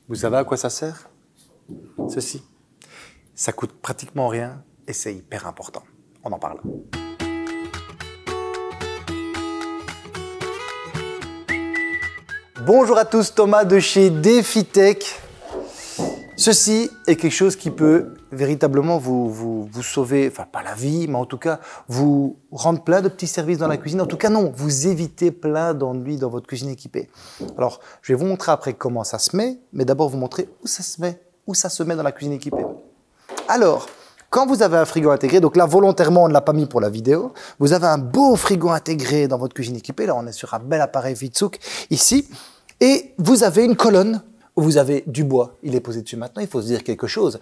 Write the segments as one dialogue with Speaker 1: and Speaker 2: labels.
Speaker 1: Vous savez à quoi ça sert? Ceci. Ça coûte pratiquement rien et c'est hyper important. On en parle. Bonjour à tous, Thomas de chez DefiTech. Ceci est quelque chose qui peut véritablement vous sauver, enfin pas la vie, mais en tout cas vous rendre plein de petits services dans la cuisine. En tout cas non, vous évitez plein d'ennuis dans votre cuisine équipée. Alors je vais vous montrer après comment ça se met, mais d'abord vous montrer où ça se met dans la cuisine équipée. Alors, quand vous avez un frigo intégré, donc là volontairement on ne l'a pas mis pour la vidéo, vous avez un beau frigo intégré dans votre cuisine équipée, là on est sur un bel appareil Vitsuk ici, et vous avez une colonne où vous avez du bois, il est posé dessus. Maintenant, il faut se dire quelque chose.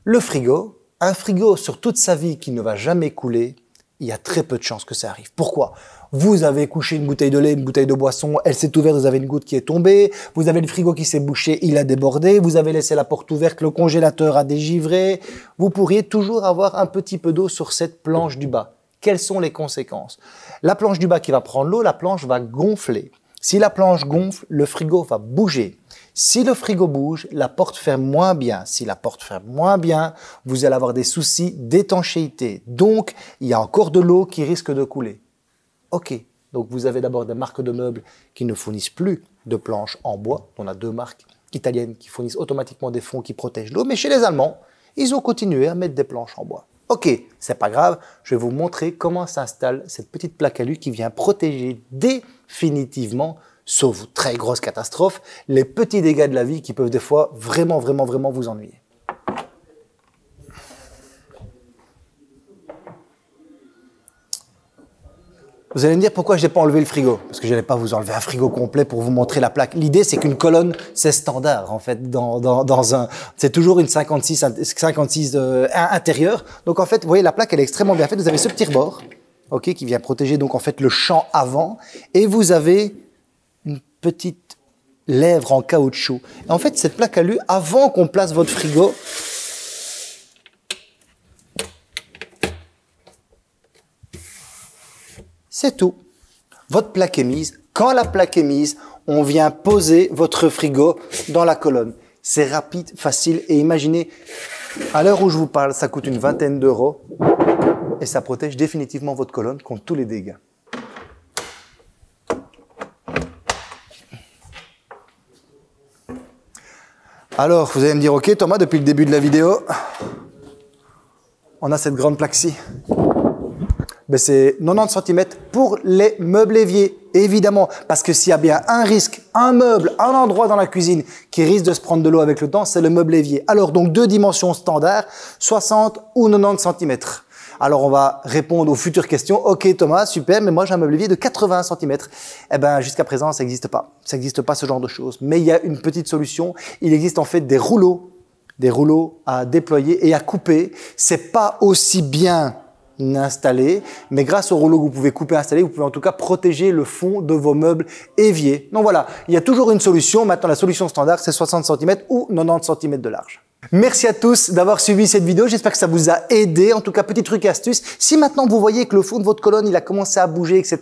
Speaker 1: Le frigo, un frigo sur toute sa vie qui ne va jamais couler, il y a très peu de chances que ça arrive. Pourquoi? Vous avez couché une bouteille de lait, une bouteille de boisson, elle s'est ouverte, vous avez une goutte qui est tombée, vous avez le frigo qui s'est bouché, il a débordé, vous avez laissé la porte ouverte, le congélateur a dégivré. Vous pourriez toujours avoir un petit peu d'eau sur cette planche du bas. Quelles sont les conséquences? La planche du bas qui va prendre l'eau, la planche va gonfler. Si la planche gonfle, le frigo va bouger. Si le frigo bouge, la porte ferme moins bien. Si la porte ferme moins bien, vous allez avoir des soucis d'étanchéité. Donc, il y a encore de l'eau qui risque de couler. Ok, donc vous avez d'abord des marques de meubles qui ne fournissent plus de planches en bois. On a deux marques italiennes qui fournissent automatiquement des fonds qui protègent l'eau. Mais chez les Allemands, ils ont continué à mettre des planches en bois. Ok, c'est pas grave, je vais vous montrer comment s'installe cette petite plaque alu qui vient protéger définitivement, sauf très grosse catastrophe, les petits dégâts de la vie qui peuvent des fois vraiment vous ennuyer. Vous allez me dire pourquoi je n'ai pas enlevé le frigo? Parce que je n'allais pas vous enlever un frigo complet pour vous montrer la plaque. L'idée, c'est qu'une colonne, c'est standard, en fait, c'est toujours une 56 intérieure. Donc, en fait, vous voyez, la plaque, elle est extrêmement bien faite. Vous avez ce petit rebord, ok, qui vient protéger, donc, en fait, le champ avant. Et vous avez une petite lèvre en caoutchouc. Et en fait, cette plaque alu, avant qu'on place votre frigo, c'est tout. Votre plaque est mise. Quand la plaque est mise, on vient poser votre frigo dans la colonne. C'est rapide, facile et imaginez, à l'heure où je vous parle, ça coûte une vingtaine d'euros et ça protège définitivement votre colonne contre tous les dégâts. Alors, vous allez me dire, ok Thomas, depuis le début de la vidéo, on a cette grande plaque-ci. Ben c'est 90 cm pour les meubles éviers, évidemment. Parce que s'il y a bien un risque, un meuble, un endroit dans la cuisine qui risque de se prendre de l'eau avec le temps, c'est le meuble évier. Alors, donc, deux dimensions standards, 60 ou 90 cm. Alors, on va répondre aux futures questions. Ok, Thomas, super, mais moi, j'ai un meuble évier de 80 cm. Eh ben, jusqu'à présent, ça n'existe pas. Ça n'existe pas, ce genre de choses. Mais il y a une petite solution. Il existe en fait des rouleaux à déployer et à couper. C'est pas aussi bien installé, mais grâce au rouleau que vous pouvez couper et installer, vous pouvez en tout cas protéger le fond de vos meubles éviers. Donc voilà, il y a toujours une solution. Maintenant, la solution standard, c'est 60 cm ou 90 cm de large. Merci à tous d'avoir suivi cette vidéo. J'espère que ça vous a aidé. En tout cas, petit truc et astuce. Si maintenant vous voyez que le fond de votre colonne, il a commencé à bouger, etc.,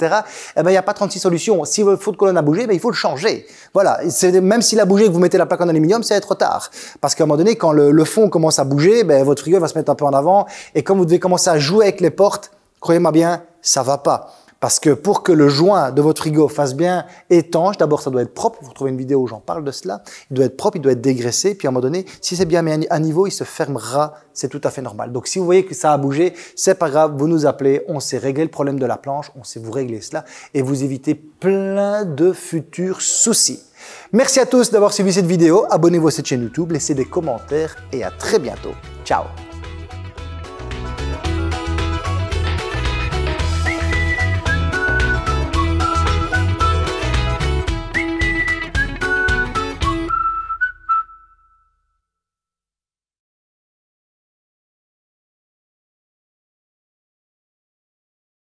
Speaker 1: eh ben, il n'y a pas 36 solutions. Si votre fond de colonne a bougé, ben, il faut le changer. Voilà. Même s'il a bougé et que vous mettez la plaque en aluminium, c'est trop tard. Parce qu'à un moment donné, quand le fond commence à bouger, ben, votre frigo va se mettre un peu en avant. Et comme vous devez commencer à jouer avec les portes, croyez-moi bien, ça va pas. Parce que pour que le joint de votre frigo fasse bien étanche, d'abord ça doit être propre. Vous retrouvez une vidéo où j'en parle de cela. Il doit être propre, il doit être dégraissé. Puis à un moment donné, si c'est bien mis à niveau, il se fermera. C'est tout à fait normal. Donc si vous voyez que ça a bougé, c'est pas grave. Vous nous appelez. On sait régler le problème de la planche. On sait vous régler cela et vous évitez plein de futurs soucis. Merci à tous d'avoir suivi cette vidéo. Abonnez-vous à cette chaîne YouTube, laissez des commentaires et à très bientôt. Ciao.